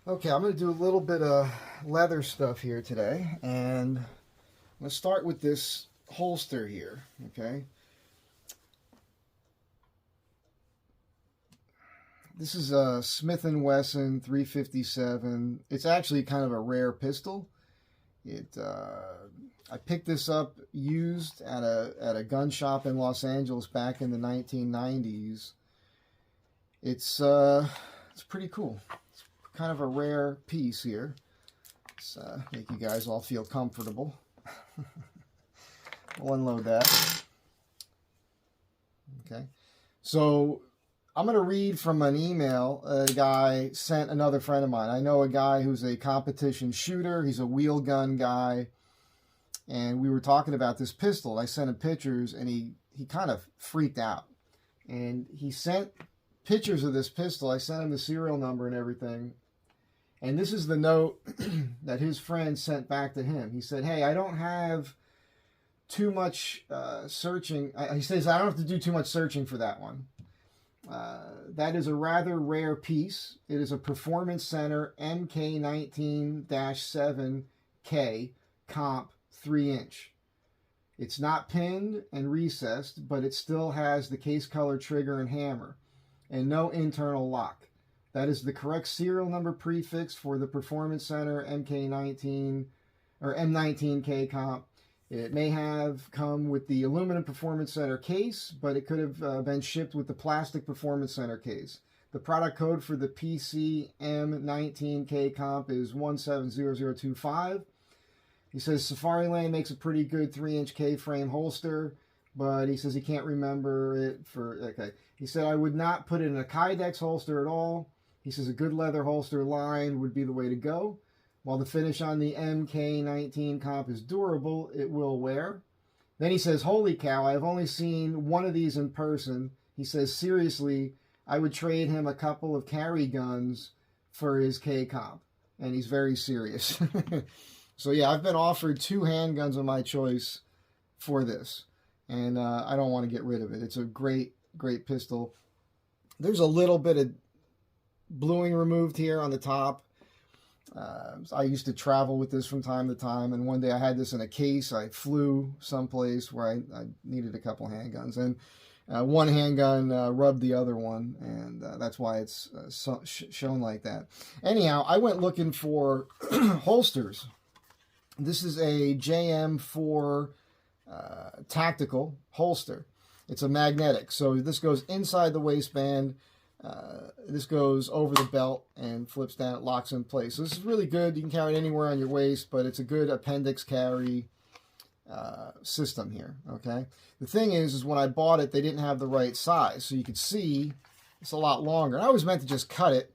Okay, I'm going to do a little bit of leather stuff here today, and I'm going to start with this holster here, okay? This is a Smith & Wesson 357. It's actually kind of a rare pistol. I picked this up used at a gun shop in Los Angeles back in the 1990s. It's pretty cool. It's kind of a rare piece here. Let's make you guys all feel comfortable. We'll unload that. Okay, so I'm going to read from an email a guy sent another friend of mine. I know a guy who's a competition shooter. He's a wheel gun guy. And we were talking about this pistol. I sent him pictures, and he kind of freaked out. And he sent pictures of this pistol. I sent him the serial number and everything. And this is the note that his friend sent back to him. He said, hey, I don't have too much searching. He says, I don't have to do too much searching for that one. That is a rather rare piece. It is a Performance Center M19-7K comp 3-inch. It's not pinned and recessed, but it still has the case color trigger and hammer, and no internal lock. That is the correct serial number prefix for the Performance Center MK19 or M19K comp. It may have come with the aluminum Performance Center case, but it could have been shipped with the plastic Performance Center case. The product code for the PC M19K comp is 170025. He says Safari Lane makes a pretty good 3-inch K-frame holster, but he says he can't remember it for, okay. He said, I would not put it in a Kydex holster at all. He says a good leather holster line would be the way to go. While the finish on the MK19 comp is durable, it will wear. Then he says, holy cow, I've only seen one of these in person. He says, seriously, I would trade him a couple of carry guns for his K comp. And he's very serious. So yeah, I've been offered 2 handguns of my choice for this. And I don't want to get rid of it. It's a great, great pistol. There's a little bit of bluing removed here on the top. I used to travel with this from time to time, and one day I had this in a case. I flew someplace where I needed a couple handguns, and one handgun rubbed the other one, and that's why it's shown like that. Anyhow, I went looking for holsters. This is a JM4 tactical holster. It's a magnetic, so this goes inside the waistband. This goes over the belt and flips down, it locks in place. So this is really good. You can carry it anywhere on your waist, but it's a good appendix carry system here, okay? The thing is when I bought it, they didn't have the right size. So you could see it's a lot longer. And I was meant to just cut it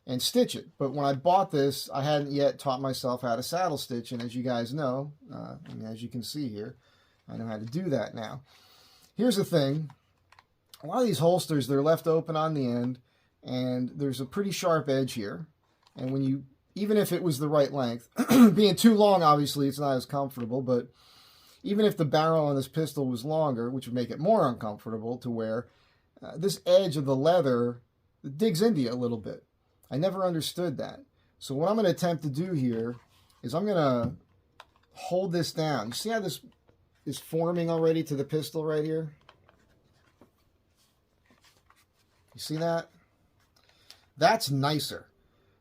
and stitch it. But when I bought this, I hadn't yet taught myself how to saddle stitch. And as you guys know, and as you can see here, I know how to do that now. Here's the thing. A lot of these holsters, they're left open on the end, and there's a pretty sharp edge here. And when you, even if it was the right length, being too long, obviously, it's not as comfortable, but even if the barrel on this pistol was longer, which would make it more uncomfortable to wear, this edge of the leather digs into you a little bit. I never understood that. So what I'm going to attempt to do here is I'm going to hold this down. You see how this is forming already to the pistol right here? You see that? That's nicer.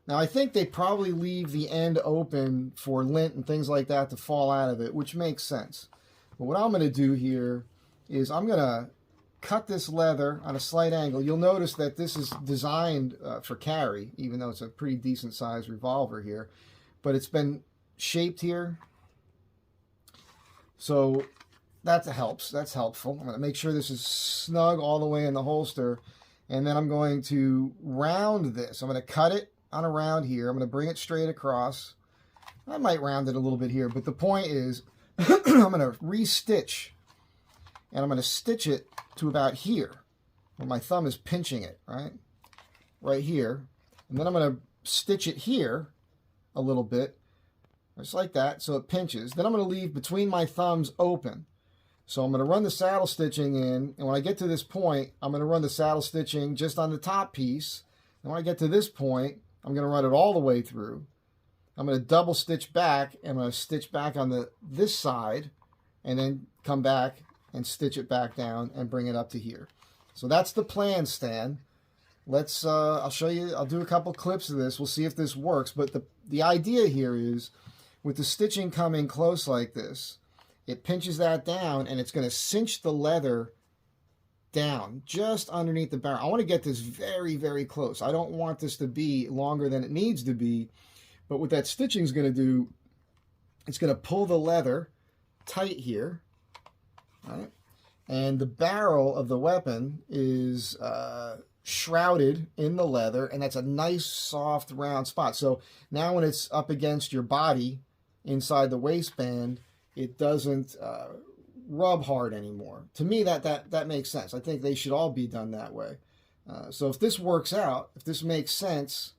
Now, I think they probably leave the end open for lint and things like that to fall out of it, which makes sense. But what I'm going to do here is I'm going to cut this leather on a slight angle. You'll notice that this is designed for carry, even though it's a pretty decent sized revolver here. But it's been shaped here. So that helps. That's helpful. I'm going to make sure this is snug all the way in the holster. And then I'm going to round this. I'm going to cut it on around here. I'm going to bring it straight across. I might round it a little bit here, but the point is I'm going to re-stitch. And I'm going to stitch it to about here, where my thumb is pinching it, right? Right here. And then I'm going to stitch it here a little bit, just like that, so it pinches. Then I'm going to leave between my thumbs open. So I'm going to run the saddle stitching in, and when I get to this point, I'm going to run the saddle stitching just on the top piece. And when I get to this point, I'm going to run it all the way through. I'm going to double stitch back, and I'm going to stitch back on this side, and then come back and stitch it back down and bring it up to here. So that's the plan, Stan. Let's, I'll show you, I'll do a couple clips of this. We'll see if this works. But the idea here is, with the stitching coming close like this, it pinches that down, and it's going to cinch the leather down just underneath the barrel. I want to get this very, very close. I don't want this to be longer than it needs to be. But what that stitching is going to do, it's going to pull the leather tight here. Right? And the barrel of the weapon is shrouded in the leather, and that's a nice soft round spot. So now when it's up against your body inside the waistband, it doesn't rub hard anymore. To me, that makes sense. I think they should all be done that way. So if this works out, if this makes sense,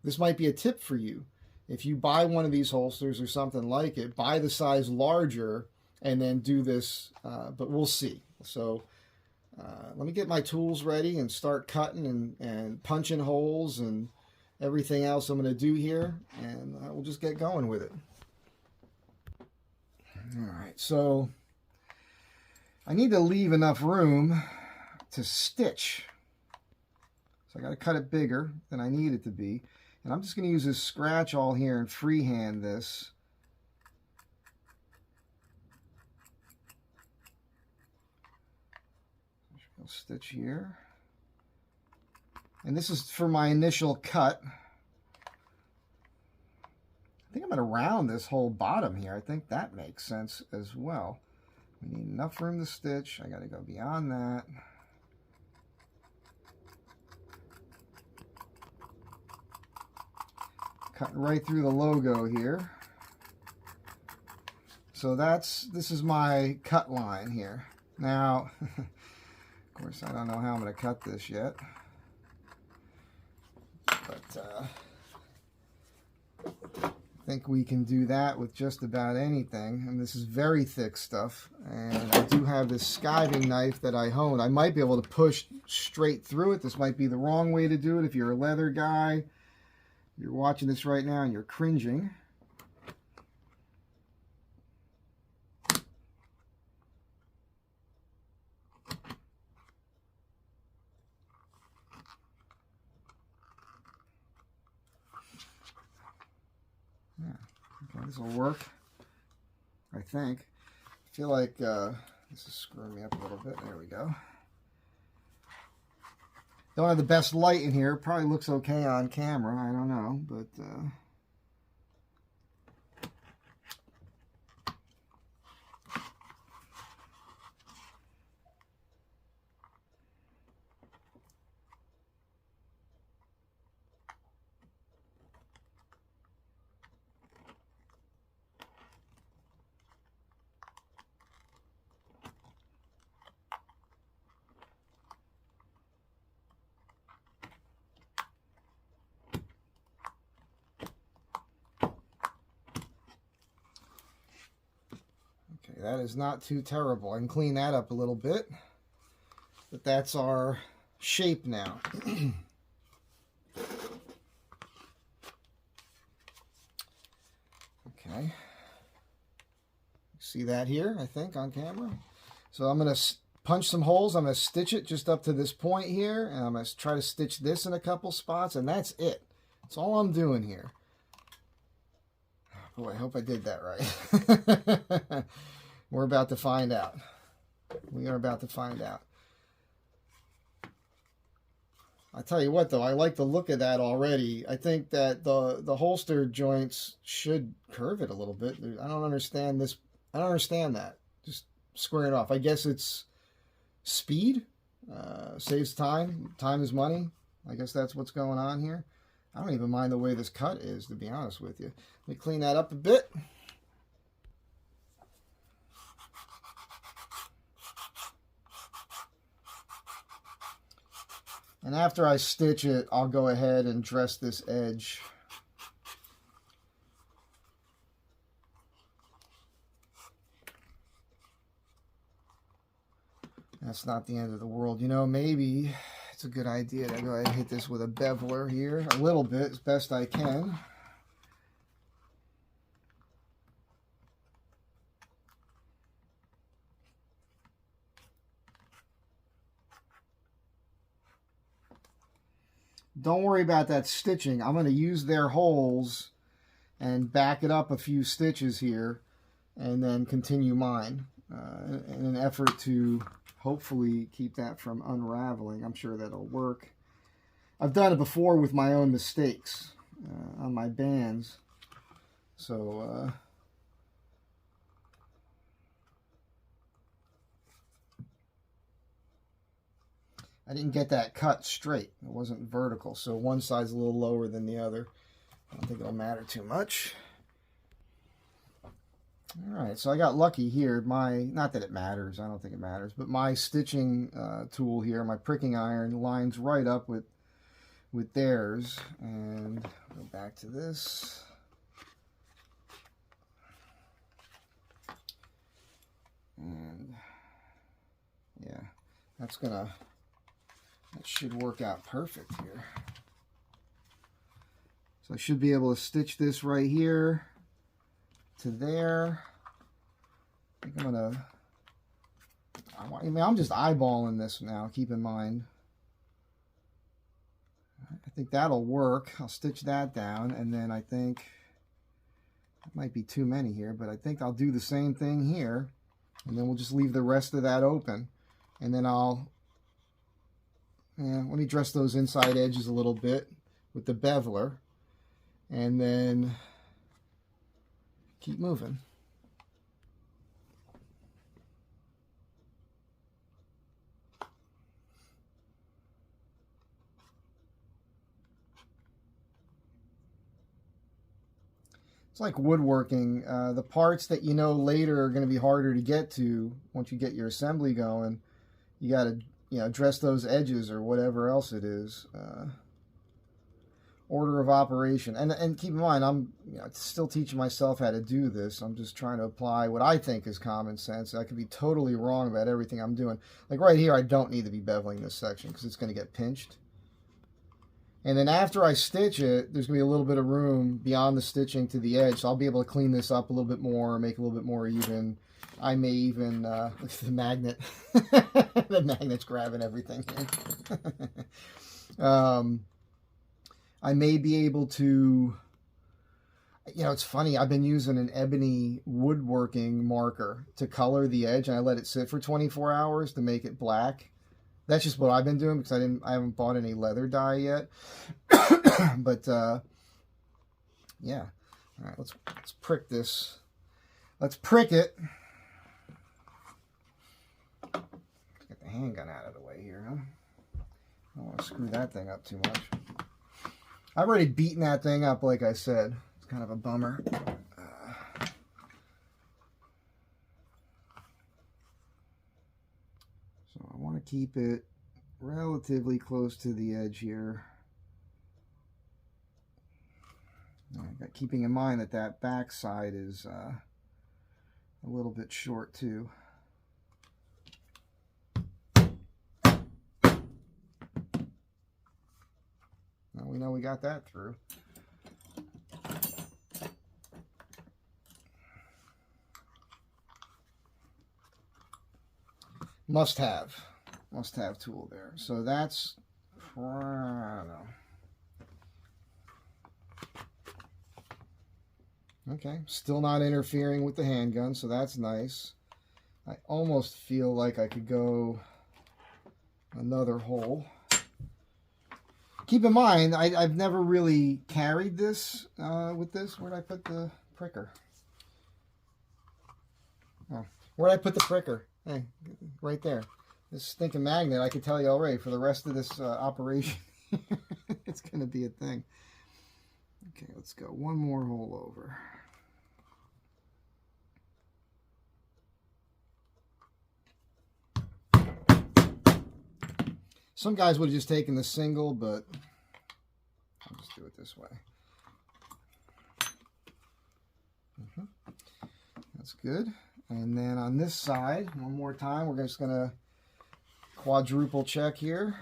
this might be a tip for you. If you buy one of these holsters or something like it, buy the size larger and then do this, but we'll see. So let me get my tools ready and start cutting and punching holes and everything else I'm going to do here, and we'll just get going with it. All right, so I need to leave enough room to stitch. So I got to cut it bigger than I need it to be. And I'm just going to use this scratch awl here and freehand this. I'll stitch here. And this is for my initial cut. I think I'm going to round this whole bottom here. I think that makes sense as well. We need enough room to stitch. I got to go beyond that. Cutting right through the logo here. So this is my cut line here. Now, of course, I don't know how I'm going to cut this yet. But I think we can do that with just about anything. And this is very thick stuff. And I do have this skiving knife that I honed. I might be able to push straight through it. This might be the wrong way to do it if you're a leather guy. You're watching this right now and you're cringing. Yeah, okay, this will work, I think. I feel like this is screwing me up a little bit. There we go. Don't have the best light in here. Probably looks okay on camera. I don't know, but that is not too terrible. I can clean that up a little bit, but that's our shape now. Okay. See that here, I think, on camera? So I'm going to punch some holes. I'm going to stitch it just up to this point here, and I'm going to try to stitch this in a couple spots, and that's it. That's all I'm doing here. Boy, I hope I did that right. We're about to find out. We are about to find out. I tell you what, though, I like the look of that already. I think that the holster joints should curve it a little bit. I don't understand this. I don't understand that. Just square it off. I guess it's speed. Saves time. Time is money. I guess that's what's going on here. I don't even mind the way this cut is, to be honest with you. Let me clean that up a bit. And after I stitch it, I'll go ahead and dress this edge. That's not the end of the world. You know, maybe it's a good idea to go ahead and hit this with a beveler here a little bit as best I can. Don't worry about that stitching. I'm going to use their holes and back it up a few stitches here and then continue mine in an effort to hopefully keep that from unraveling. I'm sure that'll work. I've done it before with my own mistakes on my bands. So I didn't get that cut straight. It wasn't vertical, so one side's a little lower than the other. I don't think it'll matter too much. Alright, so I got lucky here. Not that it matters, I don't think it matters, but my stitching tool here, my pricking iron, lines right up with theirs. And go back to this. And yeah, that should work out perfect here. So I should be able to stitch this right here to there. I think I'm just eyeballing this now, keep in mind. I think that'll work. I'll stitch that down, and then I think it might be too many here, but I think I'll do the same thing here, and then we'll just leave the rest of that open. And then let me dress those inside edges a little bit with the beveler, and then keep moving. It's like woodworking. The parts that you know later are going to be harder to get to once you get your assembly going, you got to dress those edges or whatever else it is. Order of operation. And keep in mind, I'm still teaching myself how to do this. I'm just trying to apply what I think is common sense. I could be totally wrong about everything I'm doing. Like right here, I don't need to be beveling this section because it's going to get pinched. And then after I stitch it, there's going to be a little bit of room beyond the stitching to the edge. So I'll be able to clean this up a little bit more, make it a little bit more even. I may even, look at the magnet. The magnet's grabbing everything here. I may be able to, it's funny, I've been using an ebony woodworking marker to color the edge, and I let it sit for 24 hours to make it black. That's just what I've been doing because I haven't bought any leather dye yet. But yeah. All right, let's prick this. Let's prick it. Let's get the handgun out of the way here, huh? I don't want to screw that thing up too much. I've already beaten that thing up, like I said. It's kind of a bummer. So I want to keep it relatively close to the edge here. Keeping in mind that that back side is a little bit short too. Now we know we got that through. Must have tool there. So that's, I don't know. Okay, still not interfering with the handgun, so that's nice. I almost feel like I could go another hole. Keep in mind, I've never really carried this with this. Where'd I put the pricker? Oh, where'd I put the pricker? Hey, right there. This stinking magnet, I could tell you already, for the rest of this operation, it's going to be a thing. Okay, let's go one more hole over. Some guys would have just taken the single, but I'll just do it this way. That's good. And then on this side, one more time, we're just going to quadruple check here.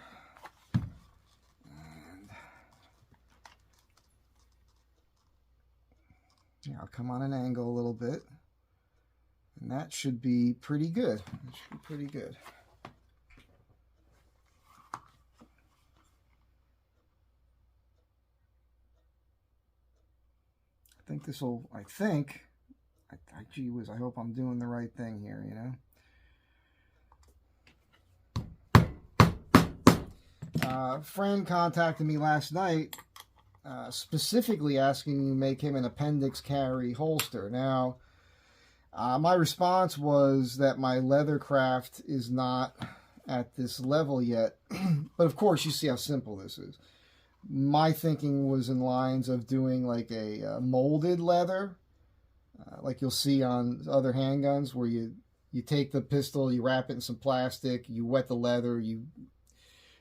Yeah, I'll come on an angle a little bit. And that should be pretty good. That should be pretty good. I think this will, gee whiz, I hope I'm doing the right thing here, you know. Friend contacted me last night, specifically asking me to make him an appendix carry holster. Now, my response was that my leathercraft is not at this level yet. But of course, you see how simple this is. My thinking was in lines of doing like a molded leather, like you'll see on other handguns, where you take the pistol, you wrap it in some plastic, you wet the leather.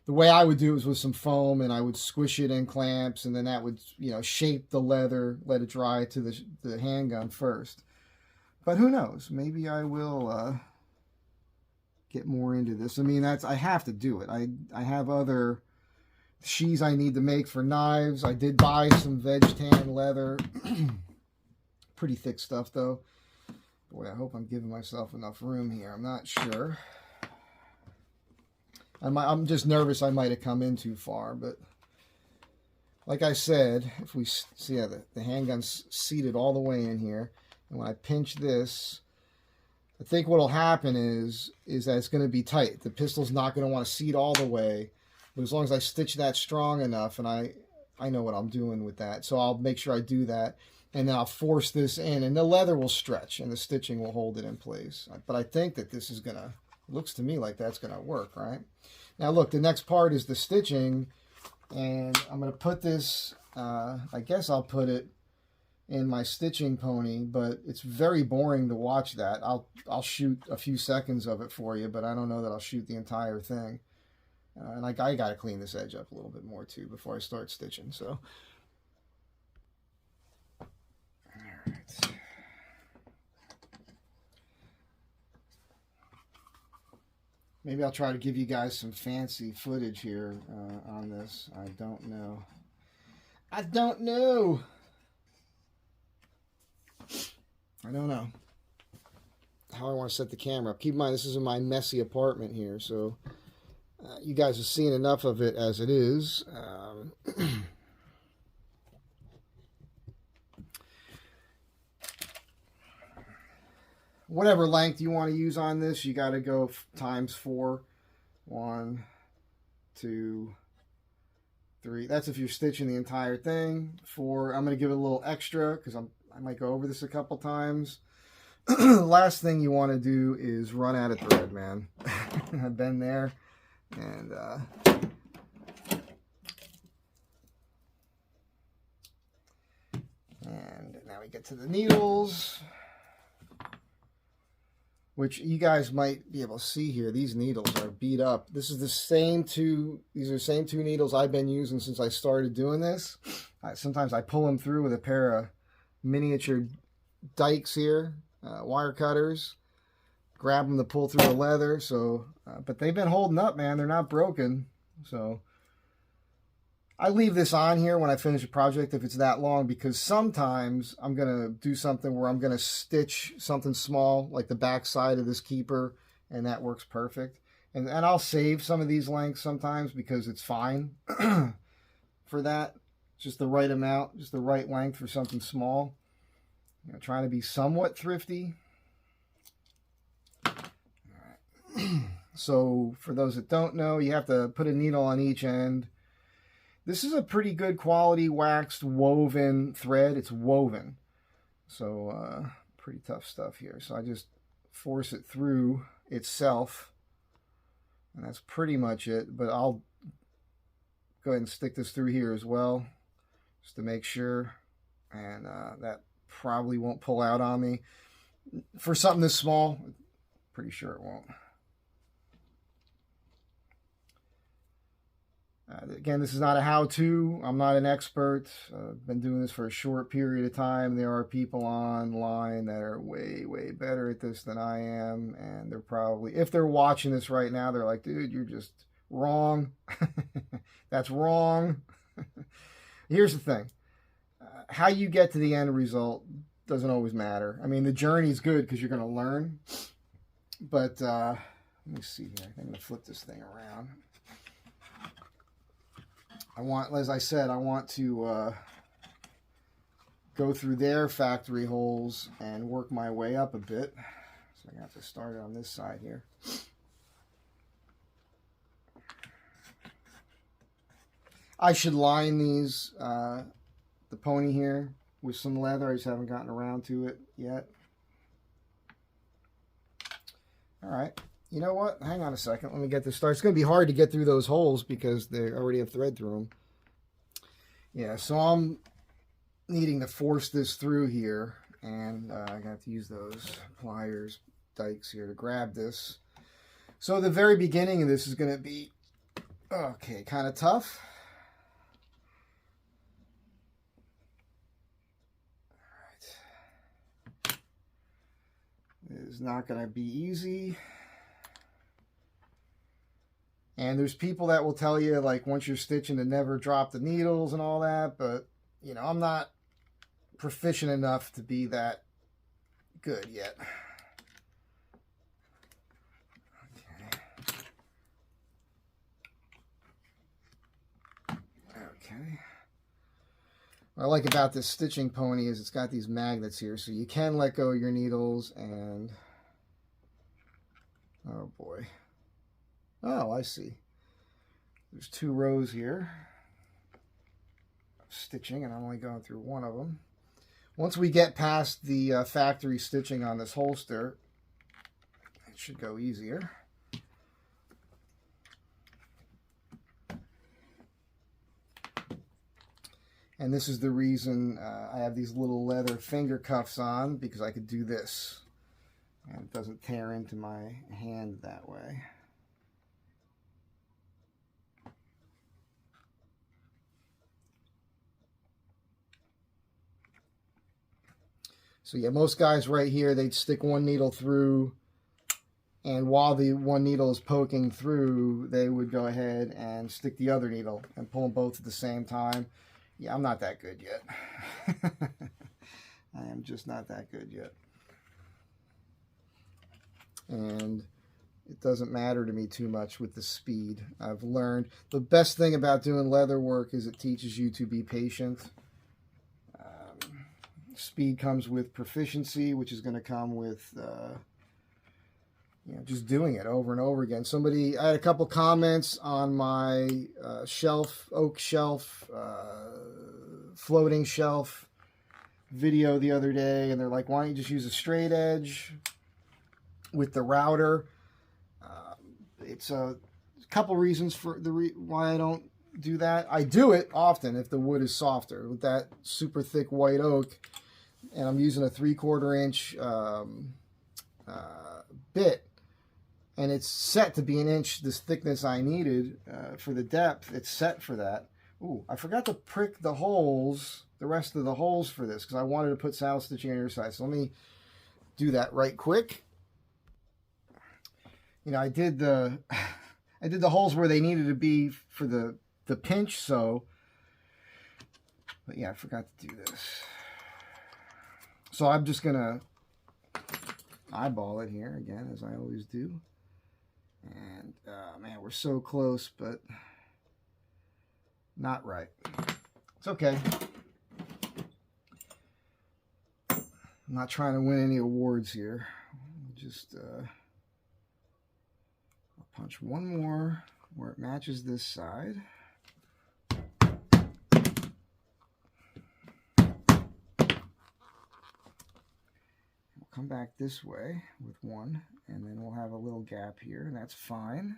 The way I would do it was with some foam, and I would squish it in clamps, and then that would, shape the leather, let it dry to the handgun first. But who knows? Maybe I will get more into this. I mean, I have to do it. I have other sheaths I need to make for knives. I did buy some veg tan leather. Pretty thick stuff, though. Boy, I hope I'm giving myself enough room here. I'm not sure. I'm just nervous I might have come in too far, but like I said, if we see how the handgun's seated all the way in here, and when I pinch this, I think what'll happen is that it's going to be tight. The pistol's not going to want to seat all the way, but as long as I stitch that strong enough, and I know what I'm doing with that, so I'll make sure I do that, and then I'll force this in, and the leather will stretch, and the stitching will hold it in place. But I think that this is going to, looks to me like that's going to work, right? Now look, the next part is the stitching, and I'm going to put this, I guess I'll put it in my stitching pony, but it's very boring to watch that. I'll shoot a few seconds of it for you, but I don't know that I'll shoot the entire thing. And I got to clean this edge up a little bit more too before I start stitching. So, all right. Maybe I'll try to give you guys some fancy footage here on this. I don't know. I don't know how I want to set the camera up. Keep in mind, this is in my messy apartment here, so you guys have seen enough of it as it is. Whatever length you want to use on this, you got to go times 4. 1, 2, 3. That's if you're stitching the entire thing. 4. I'm going to give it a little extra because I might go over this a couple times. Last thing you want to do is run out of thread, man. I've been there. And now we get to the needles, which you guys might be able to see here. These needles are beat up. This is the same two. These are the same 2 needles I've been using since I started doing this. Sometimes I pull them through with a pair of miniature dikes here, wire cutters. Grab them to pull through the leather. So, but they've been holding up, man. They're not broken. So I leave this on here when I finish a project if it's that long, because sometimes I'm going to do something where I'm going to stitch something small, like the back side of this keeper, and that works perfect. And I'll save some of these lengths sometimes because it's fine for that. Just the right amount, just the right length for something small. Trying to be somewhat thrifty. So for those that don't know, you have to put a needle on each end. This is a pretty good quality waxed woven thread. It's woven. So pretty tough stuff here. So I just force it through itself. And that's pretty much it. But I'll go ahead and stick this through here as well, just to make sure. And that probably won't pull out on me. For something this small, pretty sure it won't. Again, this is not a how-to. I'm not an expert. I've been doing this for a short period of time. There are people online that are way, way better at this than I am. And they're probably, if they're watching this right now, they're like, dude, you're just wrong. That's wrong. Here's the thing. How you get to the end result doesn't always matter. I mean, the journey's good because you're going to learn. But let me see here. I'm going to flip this thing around. As I said, I want to go through their factory holes and work my way up a bit. So I have to start on this side here. I should line these, the pony here, with some leather. I just haven't gotten around to it yet. All right. You know what? Hang on a second. Let me get this started. It's going to be hard to get through those holes because they already have thread through them. Yeah, so I'm needing to force this through here, and I got to use those pliers, dikes here to grab this. So the very beginning of this is going to be, okay, kind of tough. It is not going to be easy. And there's people that will tell you, like, once you're stitching to never drop the needles and all that, but, you know, I'm not proficient enough to be that good yet. Okay. What I like about this stitching pony is it's got these magnets here, so you can let go of your needles and, oh boy. Oh, I see. There's 2 rows here of stitching, and I'm only going through one of them. Once we get past the factory stitching on this holster, it should go easier. And this is the reason I have these little leather finger cuffs on, because I could do this. And it doesn't tear into my hand that way. So yeah, most guys right here, they'd stick one needle through, and while the one needle is poking through, they would go ahead and stick the other needle and pull them both at the same time. Yeah, I'm not that good yet. I am just not that good yet. And it doesn't matter to me too much with the speed. I've learned the best thing about doing leather work is it teaches you to be patient. Speed comes with proficiency, which is going to come with you know, just doing it over and over again. I had a couple comments on my oak shelf, floating shelf video the other day, and they're like, why don't you just use a straight edge with the router? It's a couple reasons for why I don't do that. I do it often if the wood is softer. With that super thick white oak, and I'm using a 3/4 inch bit, and it's set to be an inch this thickness I needed for the depth. It's set for that. Ooh, I forgot to prick the holes, the rest of the holes for this, because I wanted to put saddle stitching on your side. So let me do that right quick. You know, I did the holes where they needed to be for the pinch sew. But yeah, I forgot to do this. So I'm just gonna eyeball it here again, as I always do. And man, we're so close, but not right. It's okay. I'm not trying to win any awards here. Just I'll punch one more where it matches this side. Come back this way with one, and then we'll have a little gap here, and that's fine.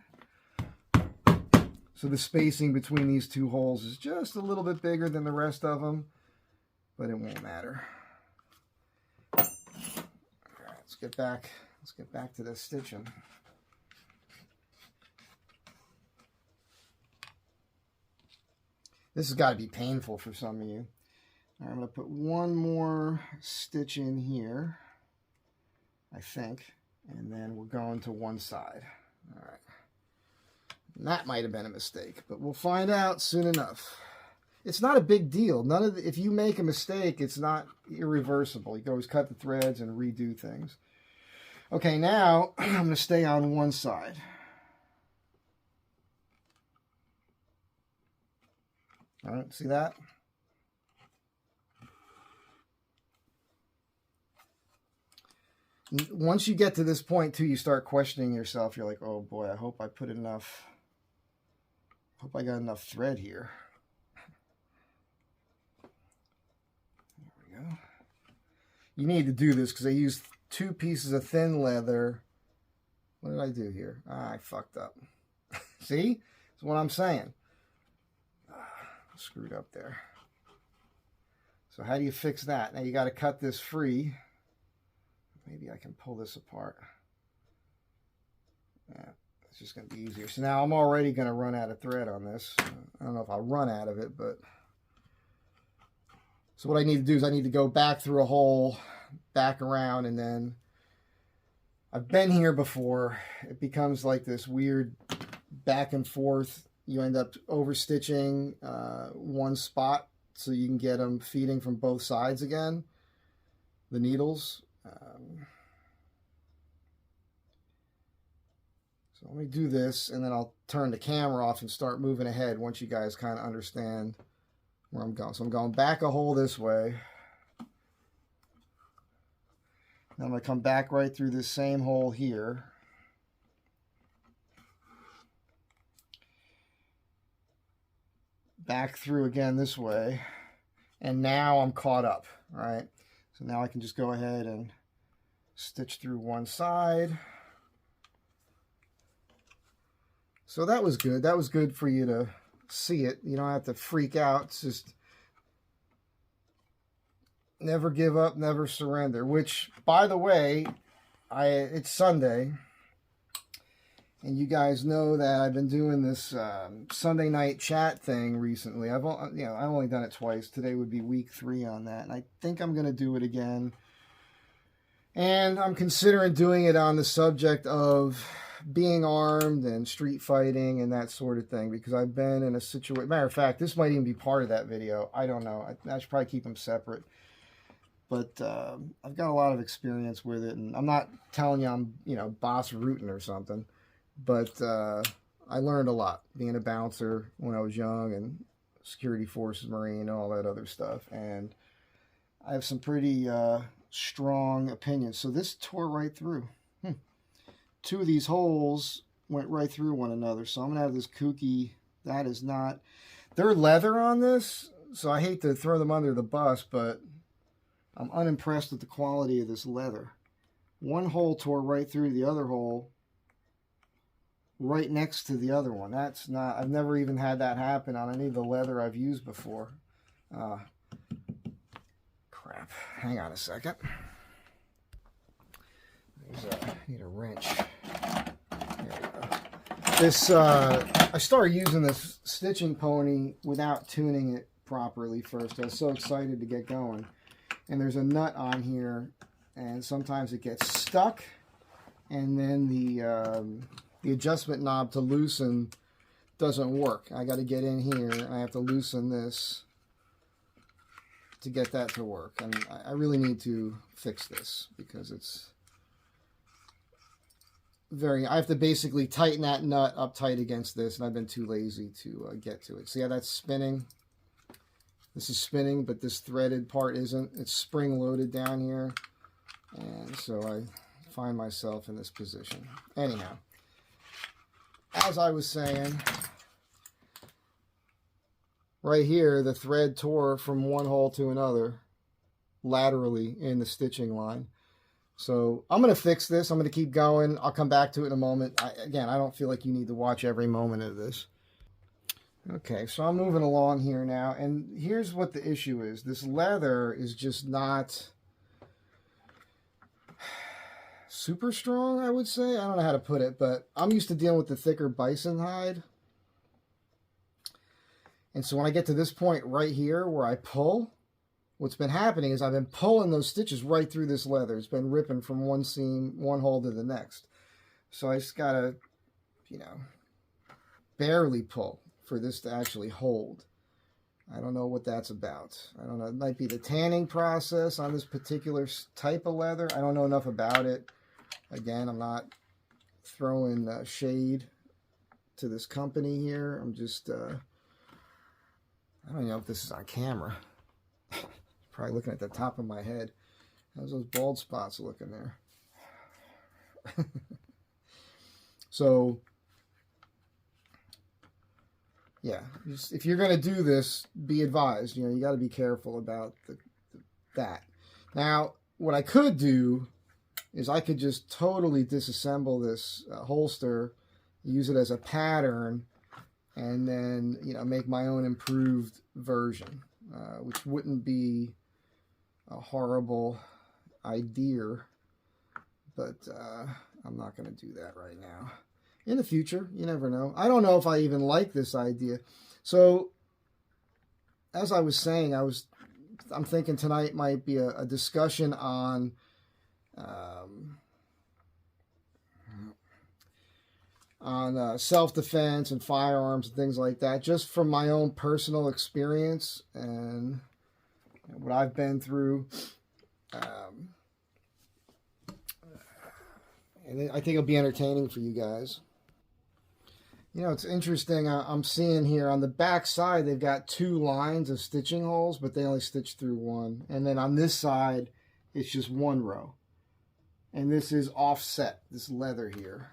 So the spacing between these 2 holes is just a little bit bigger than the rest of them, but it won't matter. All right, let's get back to this stitching. This has got to be painful for some of you. All right, I'm going to put one more stitch in here, I think, and then we're going to one side. All right. And that might have been a mistake, but we'll find out soon enough. it's not a big deal. None of if you make a mistake, it's not irreversible. You can always cut the threads and redo things. Okay, now I'm going to stay on one side. All right, see that? Once you get to this point too, you start questioning yourself. You're like, oh boy, I hope I put enough. Hope I got enough thread here. There we go. You need to do this because I used 2 pieces of thin leather. What did I do here? I fucked up. See? That's what I'm saying. Screwed up there. So how do you fix that? Now you got to cut this free. Maybe I can pull this apart. Yeah, it's just going to be easier. So now I'm already going to run out of thread on this. I don't know if I'll run out of it, but... So what I need to do is I need to go back through a hole, back around, and then... I've been here before. It becomes like this weird back and forth. You end up overstitching one spot so you can get them feeding from both sides again, the needles. So let me do this, and then I'll turn the camera off and start moving ahead once you guys kind of understand where I'm going. So I'm going back a hole this way. Then I'm going to come back right through this same hole here. Back through again this way. And now I'm caught up, all right? So now I can just go ahead and stitch through one side. So that was good. That was good for you to see it. You don't have to freak out. It's just never give up, never surrender. Which, by the way, it's Sunday. And you guys know that I've been doing this Sunday night chat thing recently. I've only done it twice. Today would be week 3 on that. And I think I'm going to do it again. And I'm considering doing it on the subject of being armed and street fighting and that sort of thing. Because I've been in a situation... Matter of fact, this might even be part of that video. I don't know. I should probably keep them separate. But I've got a lot of experience with it. And I'm not telling you I'm, boss rooting or something. But I learned a lot being a bouncer when I was young and security forces, Marine, and all that other stuff. And I have some pretty strong opinions. So this tore right through. 2 of these holes went right through one another. So I'm going to have this kooky. That is not... They're leather on this, so I hate to throw them under the bus, but I'm unimpressed with the quality of this leather. One hole tore right through the other hole, right next to the other one. That's not... I've never even had that happen on any of the leather I've used before. Crap. Hang on a second. I need a wrench. There we go. This, I started using this stitching pony without tuning it properly first. I was so excited to get going. And there's a nut on here, and sometimes it gets stuck, and then the adjustment knob to loosen doesn't work. I got to get in here, and I have to loosen this to get that to work. And I really need to fix this because it's I have to basically tighten that nut up tight against this, and I've been too lazy to get to it. See how that's spinning? This is spinning, but this threaded part isn't. It's spring-loaded down here, and so I find myself in this position. Anyhow, as I was saying, right here, the thread tore from one hole to another laterally in the stitching line. So I'm going to fix this. I'm going to keep going. I'll come back to it in a moment. Again, I don't feel like you need to watch every moment of this. Okay, so I'm moving along here now, and here's what the issue is. This leather is just not super strong, I would say. I don't know how to put it, but I'm used to dealing with the thicker bison hide. And so when I get to this point right here where I pull, what's been happening is I've been pulling those stitches right through this leather. It's been ripping from one seam, one hole to the next. So I just gotta, barely pull for this to actually hold. I don't know what that's about. I don't know. It might be the tanning process on this particular type of leather. I don't know enough about it. Again, I'm not throwing shade to this company here. I'm just, I don't know if this is on camera. Probably looking at the top of my head. How's those bald spots looking there? So, yeah, just, if you're going to do this, be advised. You know, you got to be careful about that. Now, what I could do is I could just totally disassemble this holster, use it as a pattern, and then, you know, make my own improved version, which wouldn't be a horrible idea, but I'm not going to do that right now. In the future, you never know. I don't know if I even like this idea. So, as I was saying, I'm thinking tonight might be a discussion on self-defense and firearms and things like that, just from my own personal experience and what I've been through. And I think it'll be entertaining for you guys. You know, it's interesting. I'm seeing here on the back side, they've got 2 lines of stitching holes, but they only stitch through 1. And then on this side, it's just 1 row. And this is offset, this leather here.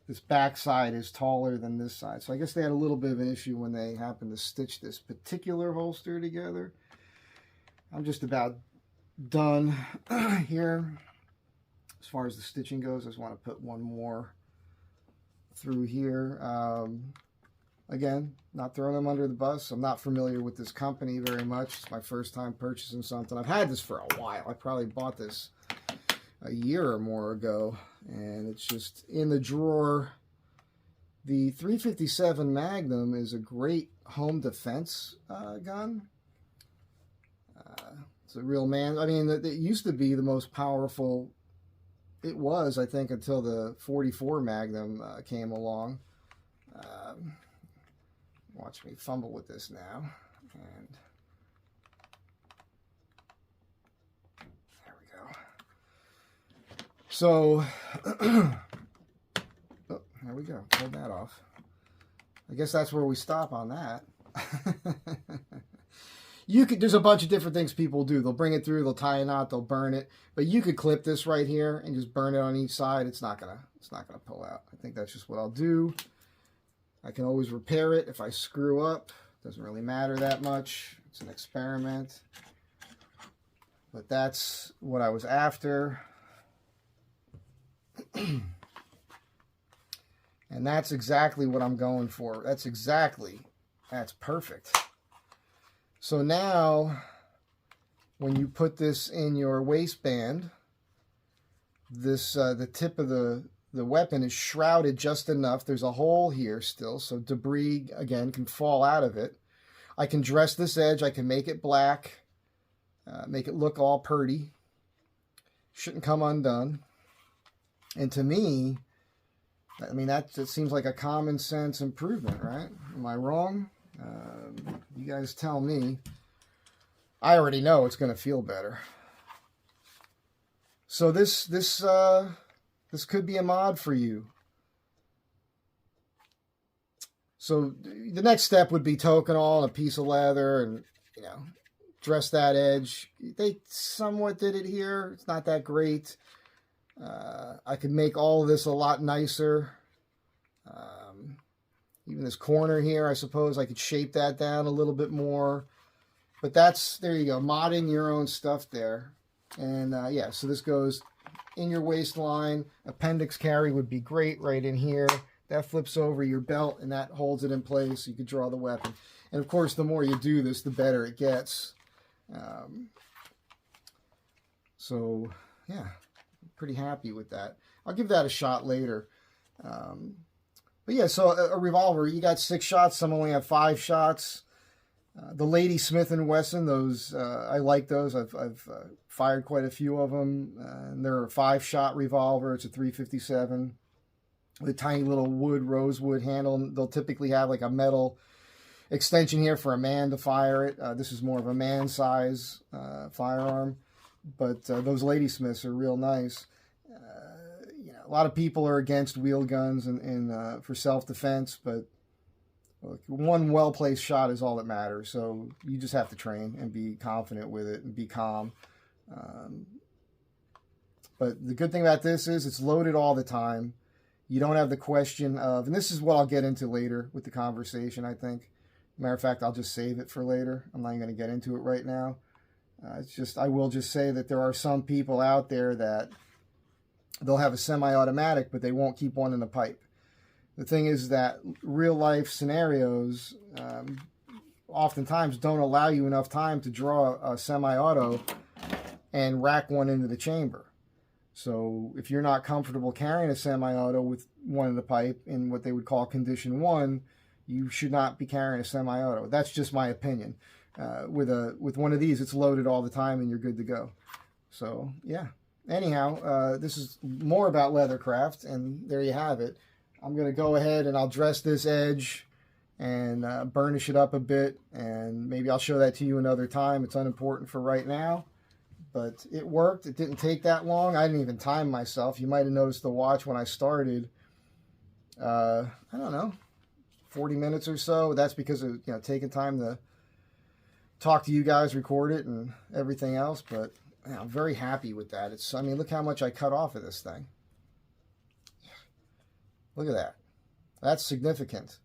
This back side is taller than this side. So I guess they had a little bit of an issue when they happened to stitch this particular holster together. I'm just about done here. As far as the stitching goes, I just want to put 1 more through here. Again, not throwing them under the bus. I'm not familiar with this company very much. It's my first time purchasing something. I've had this for a while. I probably bought this a year or more ago, and it's just in the drawer. The 357 Magnum is a great home defense gun. It's a real man. I mean, it used to be the most powerful. It was, I think, until the 44 Magnum came along. Watch me fumble with this now. And there we go. So, oh, there we go. Pulled that off. I guess that's where we stop on that. There's a bunch of different things people do. They'll bring it through, they'll tie a knot, they'll burn it. But you could clip this right here and just burn it on each side. It's not gonna pull out. I think that's just what I'll do. I can always repair it if I screw up. Doesn't really matter that much. It's an experiment. But that's what I was after. And that's exactly what I'm going for. That's perfect. So now, when you put this in your waistband, the tip of the weapon is shrouded just enough. There's a hole here still, so debris, again, can fall out of it. I can dress this edge. I can make it black, make it look all purty. Shouldn't come undone. And to me, I mean, that seems like a common sense improvement, right? Am I wrong? You guys tell me. I already know it's going to feel better. So this could be a mod for you. So the next step would be Tokenol and a piece of leather and, you know, dress that edge. They somewhat did it here. It's not that great. I could make all of this a lot nicer. Even this corner here, I suppose I could shape that down a little bit more. But there you go, modding your own stuff there. And yeah, so this goes in your waistline. Appendix carry would be great right in here. That flips over your belt and that holds it in place so you could draw the weapon. And of course, the more you do this, the better it gets. So yeah, I'm pretty happy with that. I'll give that a shot later. But yeah, so a revolver, you got 6 shots. Some only have 5 shots. The Lady Smith & Wesson, those I like those. I've fired quite a few of them. And they're a 5-shot revolver. It's a 357 with a tiny little rosewood handle. They'll typically have like a metal extension here for a man to fire it. This is more of a man size firearm, but those Ladysmiths are real nice. You know, a lot of people are against wheel guns and for self-defense, but look, one well-placed shot is all that matters. So you just have to train and be confident with it and be calm. But the good thing about this is it's loaded all the time. You don't have the question of, and this is what I'll get into later with the conversation, I think. Matter of fact, I'll just save it for later. I'm not going to get into it right now. I will just say that there are some people out there that they'll have a semi-automatic, but they won't keep one in the pipe. The thing is that real life scenarios oftentimes don't allow you enough time to draw a semi-auto and rack one into the chamber. So if you're not comfortable carrying a semi-auto with one in the pipe in what they would call condition 1, you should not be carrying a semi-auto. That's just my opinion. With one of these, it's loaded all the time and you're good to go. So yeah. Anyhow, this is more about Leathercraft, and there you have it. I'm going to go ahead and I'll dress this edge and burnish it up a bit, and maybe I'll show that to you another time. It's unimportant for right now. But it worked. It didn't take that long. I didn't even time myself. You might have noticed the watch when I started. I don't know, 40 minutes or so. That's because of taking time to talk to you guys, record it, and everything else. But I'm very happy with that. I mean, look how much I cut off of this thing. Look at that. That's significant.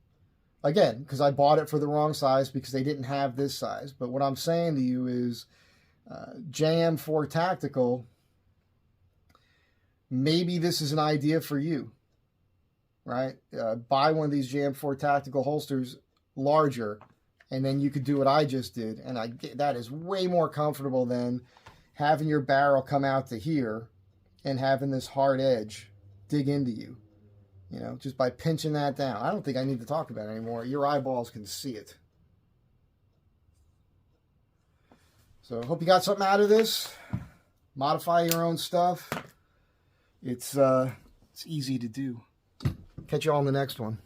Again, because I bought it for the wrong size because they didn't have this size. But what I'm saying to you is, JM4 Tactical, maybe this is an idea for you, right? Buy one of these JM4 Tactical holsters larger, and then you could do what I just did, and that is way more comfortable than having your barrel come out to here and having this hard edge dig into you, just by pinching that down. I don't think I need to talk about it anymore. Your eyeballs can see it. So hope you got something out of this. Modify your own stuff. It's easy to do. Catch you all in the next one.